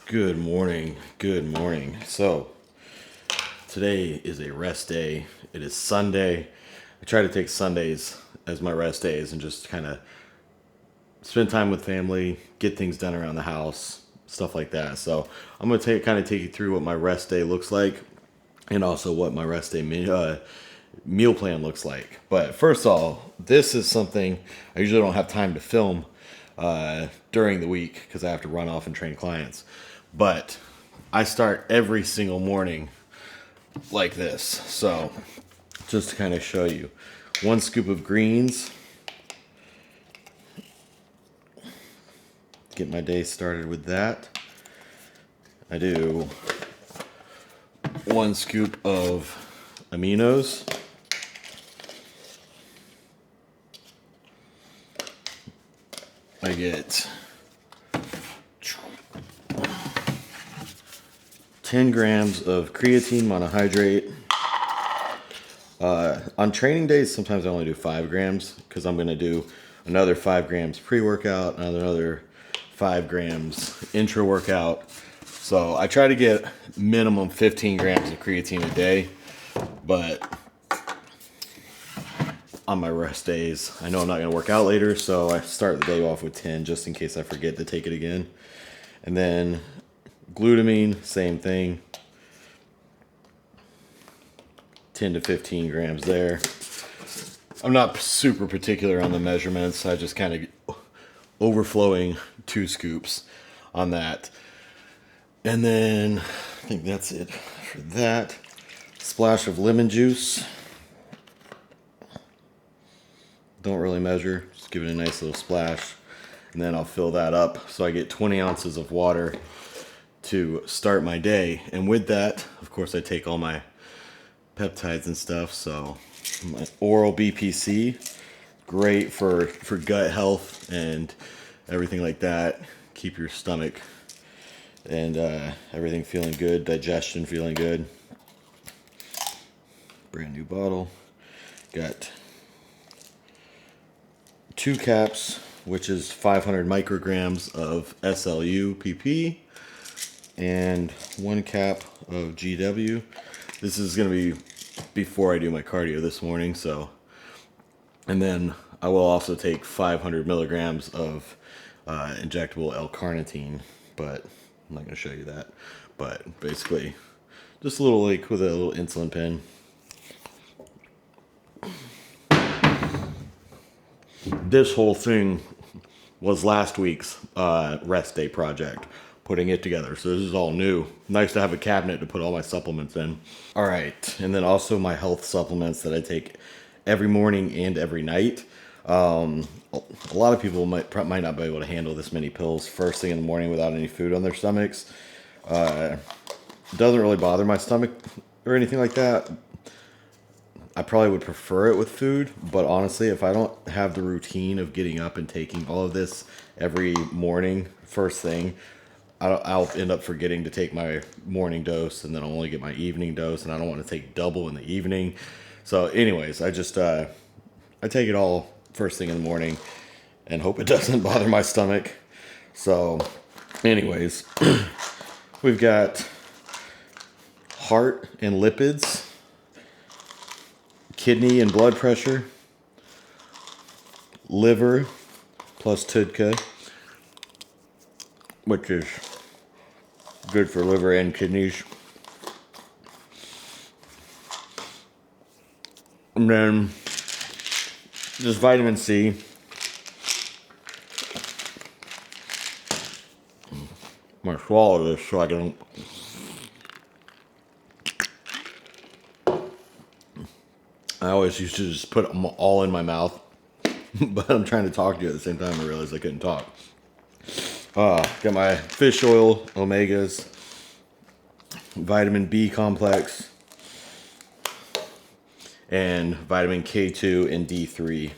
Good morning. Good morning. So, today is a rest day. It is Sunday. I try to take Sundays as my rest days and just kind of spend time with family, get things done around the house, stuff like that. So, I'm going to take you through what my rest day looks like and also what my rest day meal plan looks like. But first of all, this is something I usually don't have time to film during the week because I have to run off and train clients. But I start every single morning like this. So just to kind of show you, 1 scoop of greens. Get my day started with that. I do 1 scoop of aminos. I get 10 grams of creatine monohydrate. On training days, sometimes I only do 5 grams because I'm going to do another 5 grams pre-workout, another 5 grams intra-workout. So I try to get minimum 15 grams of creatine a day, but on my rest days, I know I'm not going to work out later, so I start the day off with 10 just in case I forget to take it again. And then glutamine, same thing. 10 to 15 grams there. I'm not super particular on the measurements. I just kind of overflowing 2 scoops on that. And then I think that's it for that. Splash of lemon juice. Don't really measure, just give it a nice little splash. And then I'll fill that up so I get 20 ounces of water to start my day. And with that, of course, I take all my peptides and stuff. So my oral BPC, great for gut health and everything like that. Keep your stomach and everything feeling good, digestion feeling good. Brand new bottle. Got 2 caps, which is 500 micrograms of SLU PP, and 1 cap of GW. This is going to be before I do my cardio this morning. So, and then I will also take 500 milligrams of injectable L-carnitine, but I'm not going to show you that. But basically, just a little like with a little insulin pen. This whole thing was last week's rest day project, putting it together. So this is all new. Nice to have a cabinet to put all my supplements in. All right, and then also my health supplements that I take every morning and every night. A lot of people might not be able to handle this many pills first thing in the morning without any food on their stomachs. It doesn't really bother my stomach or anything like that. I probably would prefer it with food, but honestly, if I don't have the routine of getting up and taking all of this every morning, first thing, I'll end up forgetting to take my morning dose, and then I'll only get my evening dose, and I don't want to take double in the evening. So anyways, I just, I take it all first thing in the morning and hope it doesn't bother my stomach. So anyways, we've got heart and lipids, kidney and blood pressure, liver plus TUDCA, which is good for liver and kidneys. And then just vitamin C. I'm gonna swallow this so I don't. I always used to just put them all in my mouth, but I'm trying to talk to you at the same time. I realized I couldn't talk. Got my fish oil, omegas, vitamin B complex, and vitamin K2 and D3.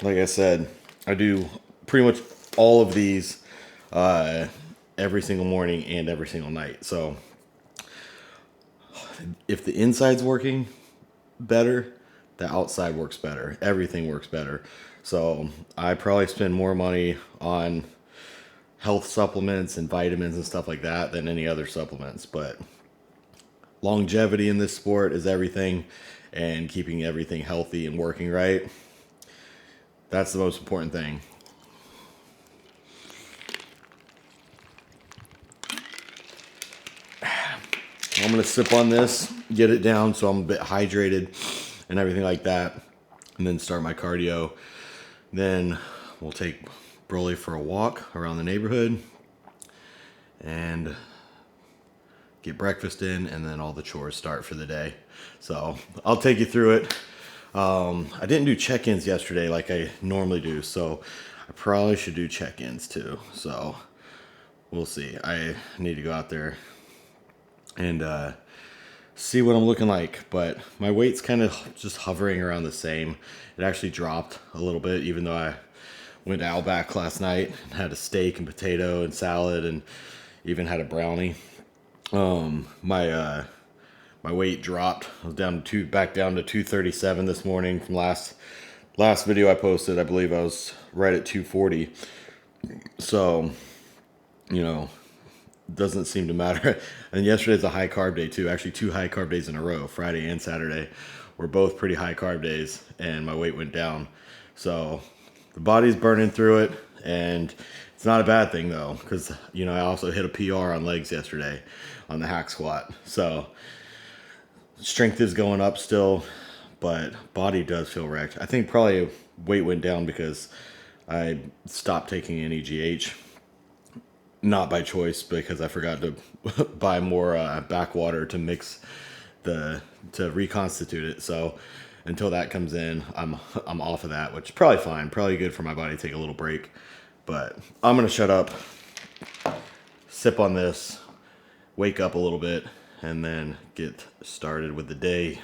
Like I said, I do pretty much all of these every single morning and every single night. So if the inside's working better, the outside works better. Everything works better. So I probably spend more money on health supplements and vitamins and stuff like that than any other supplements. But longevity in this sport is everything, and keeping everything healthy and working right. That's the most important thing. I'm going to sip on this, get it down so I'm a bit hydrated and everything like that, and then start my cardio. Then we'll take Broly for a walk around the neighborhood and get breakfast in, and then all the chores start for the day. So I'll take you through it. I didn't do check-ins yesterday like I normally do, so I probably should do check-ins too. So we'll see. I need to go out there and see what I'm looking like, but my weight's kind of just hovering around the same. It actually dropped a little bit, even though I went to Outback last night and had a steak and potato and salad and even had a brownie. My weight dropped. I was back down to 237 this morning from last video I posted. I believe I was right at 240. So, doesn't seem to matter. And yesterday's a high carb day too. Actually, 2 high carb days in a row. Friday and Saturday were both pretty high carb days, and my weight went down. So the body's burning through it, and it's not a bad thing though, because I also hit a PR on legs yesterday on the hack squat. So strength is going up still, but body does feel wrecked. I think probably weight went down because I stopped taking any GH. Not by choice, because I forgot to buy more backwater to mix to reconstitute it. So until that comes in, I'm off of that, which is probably fine. Probably good for my body to take a little break. But I'm gonna shut up, sip on this, wake up a little bit, and then get started with the day.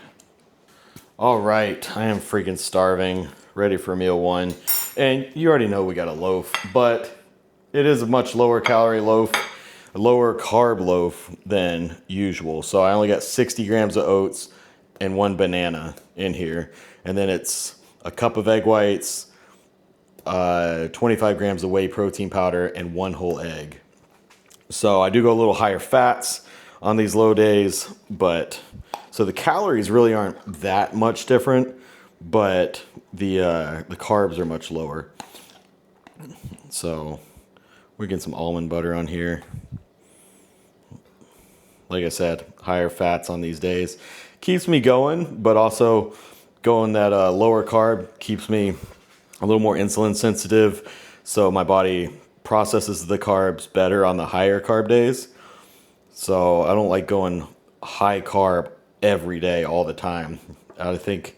All right, I am freaking starving, ready for meal one. And you already know we got a loaf, but it is a much lower calorie loaf, a lower carb loaf than usual. So I only got 60 grams of oats and 1 banana in here. And then it's a cup of egg whites, 25 grams of whey protein powder, and 1 whole egg. So I do go a little higher fats on these low days, but so the calories really aren't that much different, but the carbs are much lower. So we're getting some almond butter on here. Like I said, higher fats on these days. Keeps me going, but also going that lower carb keeps me a little more insulin sensitive. So my body processes the carbs better on the higher carb days. So I don't like going high carb every day all the time. I think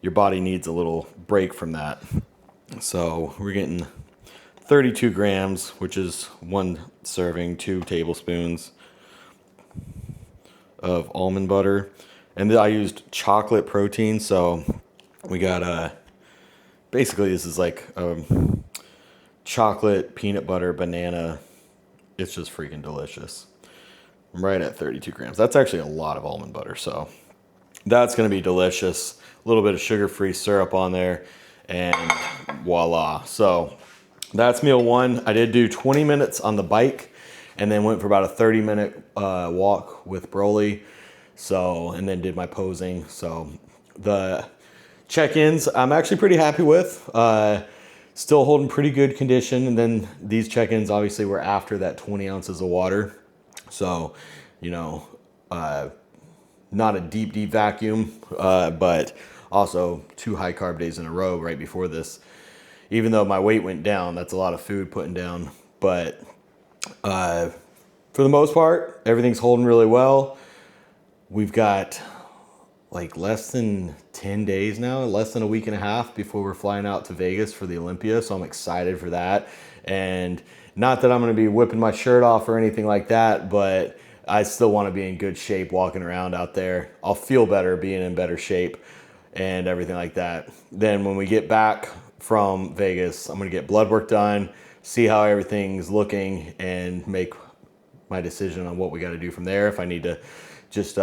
your body needs a little break from that. So we're getting 32 grams, which is 1 serving, 2 tablespoons of almond butter. And then I used chocolate protein. So we got basically this is like chocolate, peanut butter, banana. It's just freaking delicious. I'm right at 32 grams. That's actually a lot of almond butter. So that's going to be delicious. A little bit of sugar-free syrup on there, and voila. So that's meal one. I did do 20 minutes on the bike, and then went for about a 30-minute walk with Broly. So, and then did my posing. So the check-ins I'm actually pretty happy with. Still holding pretty good condition. And then these check-ins obviously were after that 20 ounces of water. So, not a deep vacuum, but also 2 high carb days in a row right before this. Even though my weight went down, that's a lot of food putting down. But for the most part, everything's holding really well. We've got like less than 10 days now, less than a week and a half before we're flying out to Vegas for the Olympia. So I'm excited for that. And not that I'm going to be whipping my shirt off or anything like that, but I still want to be in good shape walking around out there. I'll feel better being in better shape and everything like that. Then when we get back from Vegas, I'm going to get blood work done, see how everything's looking, and make my decision on what we got to do from there. If I need to just,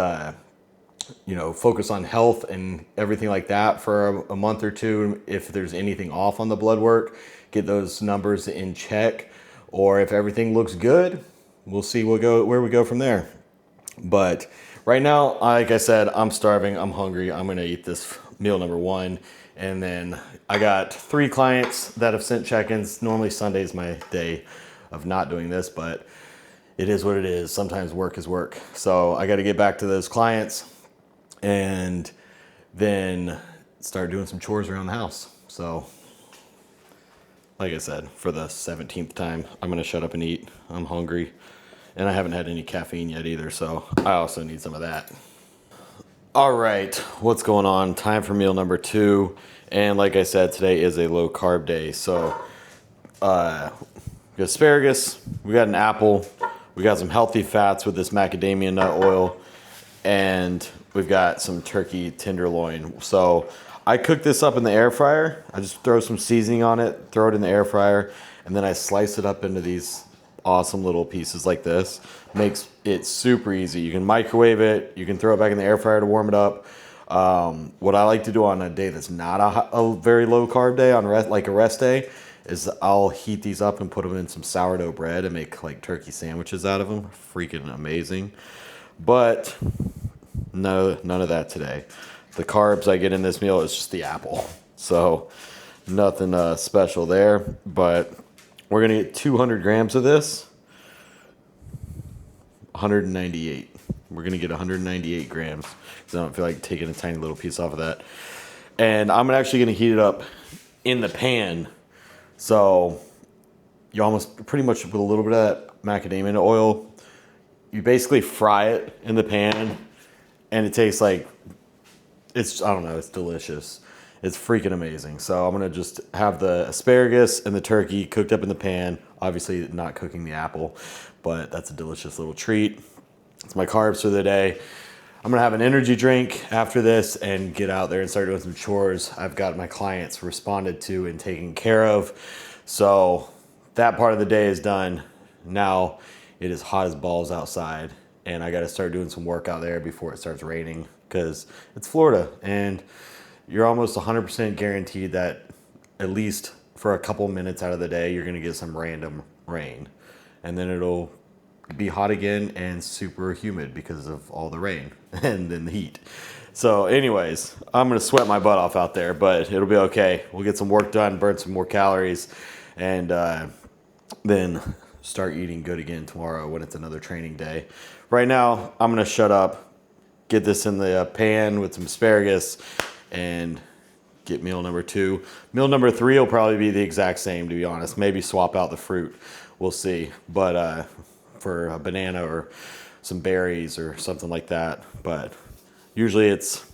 focus on health and everything like that for a month or two, if there's anything off on the blood work, get those numbers in check, or if everything looks good, we'll see where we go from there. But right now, like I said, I'm starving, I'm hungry, I'm gonna eat this meal number 1. And then I got 3 clients that have sent check-ins. Normally Sunday's my day of not doing this, but it is what it is. Sometimes work is work. So I gotta get back to those clients and then start doing some chores around the house. So like I said, for the 17th time, I'm gonna shut up and eat. I'm hungry. And I haven't had any caffeine yet either, so I also need some of that. All right, what's going on? Time for meal number 2. And like I said, today is a low carb day. So we got asparagus, we got an apple, we got some healthy fats with this macadamia nut oil, and we've got some turkey tenderloin. So I cook this up in the air fryer. I just throw some seasoning on it, throw it in the air fryer, and then I slice it up into these awesome little pieces like this. Makes it super easy. You can microwave it, you can throw it back in the air fryer to warm it up. What I like to do on a day that's not a very low carb day, like a rest day, is I'll heat these up and put them in some sourdough bread and make like turkey sandwiches out of them. Freaking amazing. But no, none of that today. The carbs I get in this meal is just the apple. So nothing special there, but we're gonna get 200 grams of this. 198. We're gonna get 198 grams because I don't feel like taking a tiny little piece off of that. And I'm actually gonna heat it up in the pan. So you almost pretty much with a little bit of that macadamia oil, you basically fry it in the pan, and it tastes like I don't know, it's delicious. It's freaking amazing. So I'm gonna just have the asparagus and the turkey cooked up in the pan. Obviously not cooking the apple, but that's a delicious little treat. It's my carbs for the day. I'm gonna have an energy drink after this and get out there and start doing some chores. I've got my clients responded to and taken care of. So that part of the day is done. Now it is hot as balls outside, and I gotta start doing some work out there before it starts raining, because it's Florida and you're almost 100% guaranteed that at least for a couple minutes out of the day, you're gonna get some random rain. And then it'll be hot again and super humid because of all the rain and then the heat. So anyways, I'm gonna sweat my butt off out there, but it'll be okay. We'll get some work done, burn some more calories, and then start eating good again tomorrow when it's another training day. Right now, I'm gonna shut up, get this in the pan with some asparagus, and get meal number 2. Meal number 3 will probably be the exact same, to be honest. Maybe swap out the fruit. We'll see. But for a banana or some berries or something like that. But usually it's,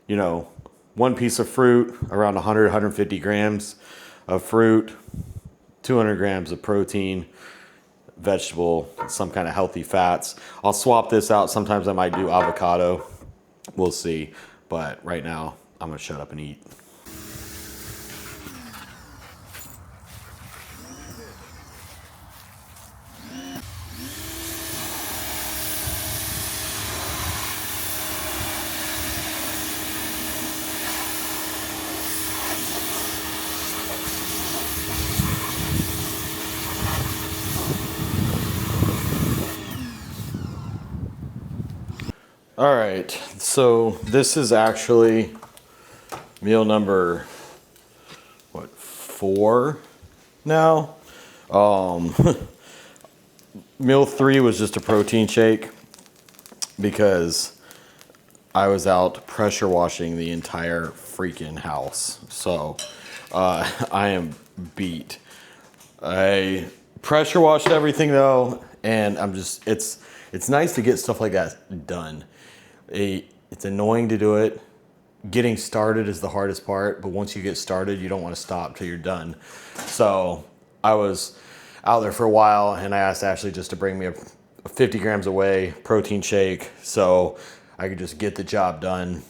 you know, one piece of fruit, around 100, 150 grams of fruit, 200 grams of protein, vegetable, some kind of healthy fats. I'll swap this out. Sometimes I might do avocado. We'll see. But right now, I'm gonna shut up and eat. All right, so this is actually meal number, 4 now? Meal 3 was just a protein shake because I was out pressure washing the entire freaking house. So I am beat. I pressure washed everything though, and it's nice to get stuff like that done. It's annoying to do it. Getting started is the hardest part, but once you get started, you don't want to stop till you're done. So I was out there for a while, and I asked Ashley just to bring me a 50 grams of whey protein shake so I could just get the job done.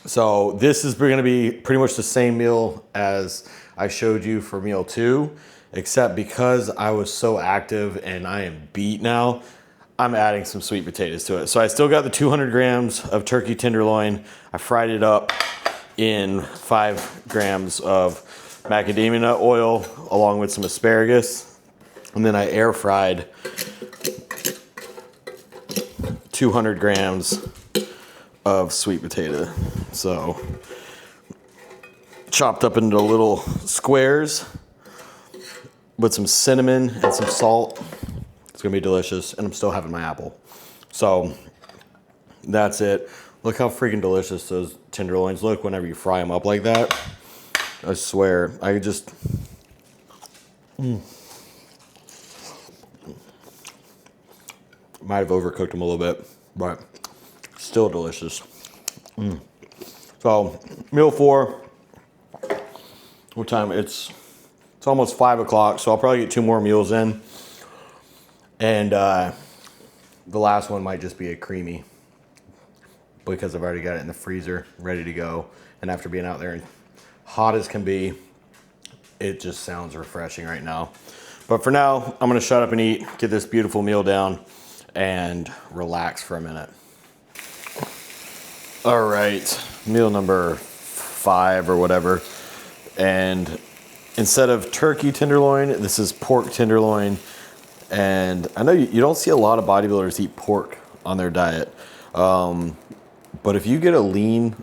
So this is going to be pretty much the same meal as I showed you for meal 2, except because I was so active and I am beat now, I'm adding some sweet potatoes to it. So I still got the 200 grams of turkey tenderloin. I fried it up in 5 grams of macadamia nut oil along with some asparagus. And then I air fried 200 grams of sweet potato. So chopped up into little squares with some cinnamon and some salt. It's gonna be delicious, and I'm still having my apple. So that's it. Look how freaking delicious those tenderloins look whenever you fry them up like that. I swear, I just... Might have overcooked them a little bit, but still delicious. So, meal 4. What time? It's almost 5 o'clock, so I'll probably get 2 more meals in. And the last one might just be a creamy, because I've already got it in the freezer, ready to go. And after being out there and hot as can be, it just sounds refreshing right now. But for now, I'm gonna shut up and eat, get this beautiful meal down, and relax for a minute. All right, meal number 5 or whatever. And instead of turkey tenderloin, this is pork tenderloin. And I know you don't see a lot of bodybuilders eat pork on their diet. But if you get a lean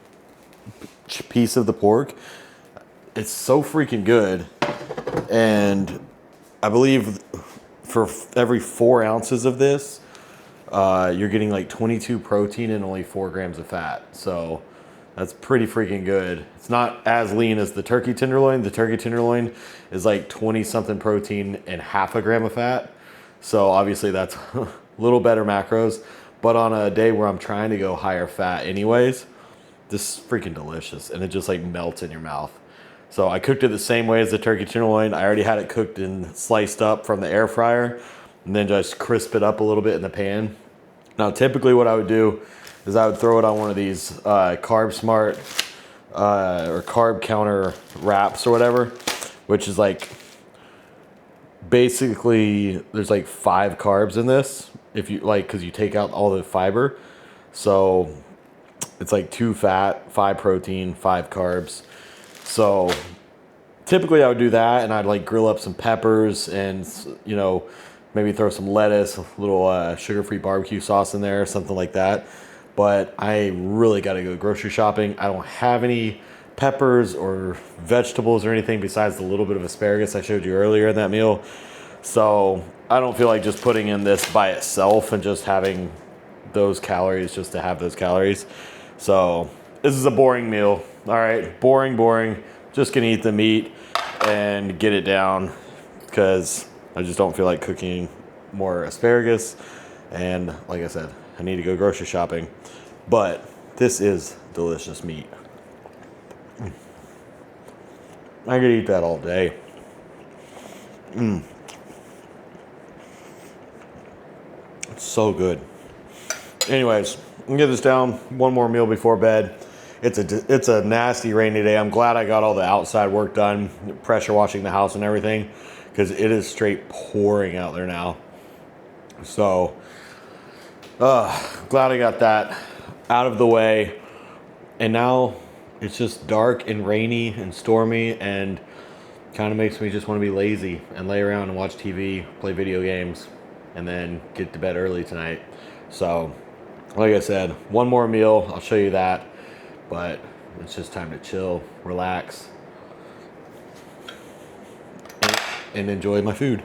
piece of the pork, it's so freaking good. And I believe for every 4 ounces of this, you're getting like 22 protein and only 4 grams of fat. So that's pretty freaking good. It's not as lean as the turkey tenderloin. The turkey tenderloin is like 20 something protein and half a gram of fat. So obviously that's a little better macros. But on a day where I'm trying to go higher fat anyways, this is freaking delicious. And it just like melts in your mouth. So I cooked it the same way as the turkey tenderloin. I already had it cooked and sliced up from the air fryer, and then just crisp it up a little bit in the pan. Now, typically what I would do is I would throw it on one of these Carb Smart or Carb Counter wraps or whatever, which is like, basically there's like 5 carbs in this, if you like, because you take out all the fiber. So it's like 2 fat, 5 protein, 5 carbs. So typically I would do that, and I'd like grill up some peppers and, you know, maybe throw some lettuce, a little sugar-free barbecue sauce in there, something like that. But I really got to go grocery shopping. I don't have any peppers or vegetables or anything besides the little bit of asparagus I showed you earlier in that meal. So I don't feel like just putting in this by itself and just having those calories just to have those calories. So this is a boring meal. All right, boring. Just gonna eat the meat and get it down because I just don't feel like cooking more asparagus. And like I said, I need to go grocery shopping. But this is delicious meat. I could eat that all day. It's so good. Anyways, I'm gonna get this down. One more meal before bed. It's a nasty rainy day. I'm glad I got all the outside work done, pressure washing the house and everything, because it is straight pouring out there now. So, glad I got that out of the way. And now it's just dark and rainy and stormy, and kind of makes me just want to be lazy and lay around and watch TV, play video games, and then get to bed early tonight. So, like I said, one more meal. I'll show you that. But it's just time to chill, relax, and enjoy my food.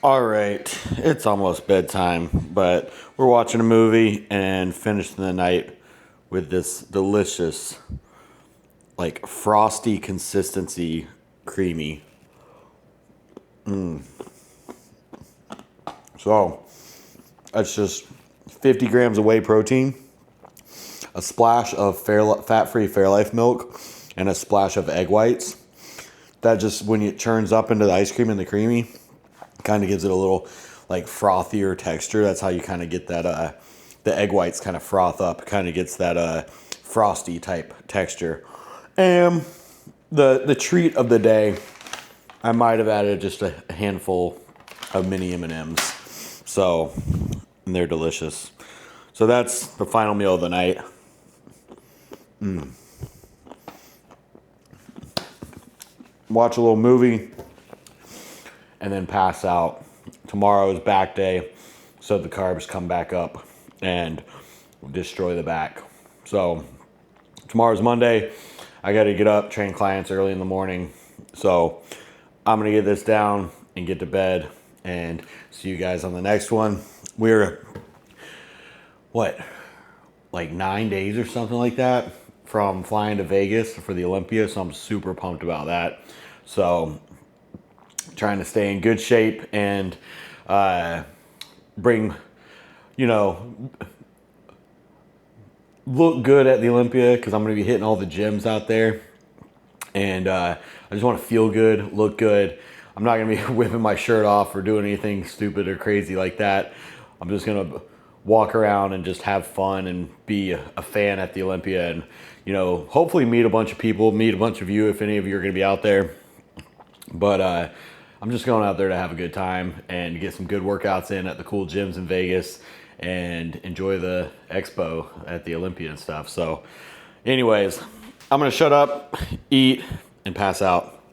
All right, it's almost bedtime, but we're watching a movie and finishing the night with this delicious, like frosty consistency, creamy. So that's just 50 grams of whey protein, a splash of fat-free Fairlife milk, and a splash of egg whites. That just, when it churns up into the ice cream and the creamy, kind of gives it a little like frothier texture. That's how you kind of get that, the egg whites kind of froth up, kind of gets that frosty type texture. And the treat of the day, I might have added just a handful of mini M&Ms. So, and they're delicious. So that's the final meal of the night. Watch a little movie, and then pass out. Tomorrow is back day, so the carbs come back up and destroy the back. So tomorrow's Monday. I got to get up, train clients early in the morning. So I'm going to get this down and get to bed and see you guys on the next one. We're, what, like 9 days or something like that from flying to Vegas for the Olympia. So I'm super pumped about that. So trying to stay in good shape and bring, you know, look good at the Olympia, because I'm going to be hitting all the gyms out there. And I just want to feel good, look good. I'm not going to be whipping my shirt off or doing anything stupid or crazy like that. I'm just going to walk around and just have fun and be a fan at the Olympia, and, you know, hopefully meet a bunch of people, meet a bunch of you if any of you are going to be out there. But I'm just going out there to have a good time and get some good workouts in at the cool gyms in Vegas and enjoy the expo at the Olympia and stuff. So anyways, I'm going to shut up, eat, and pass out.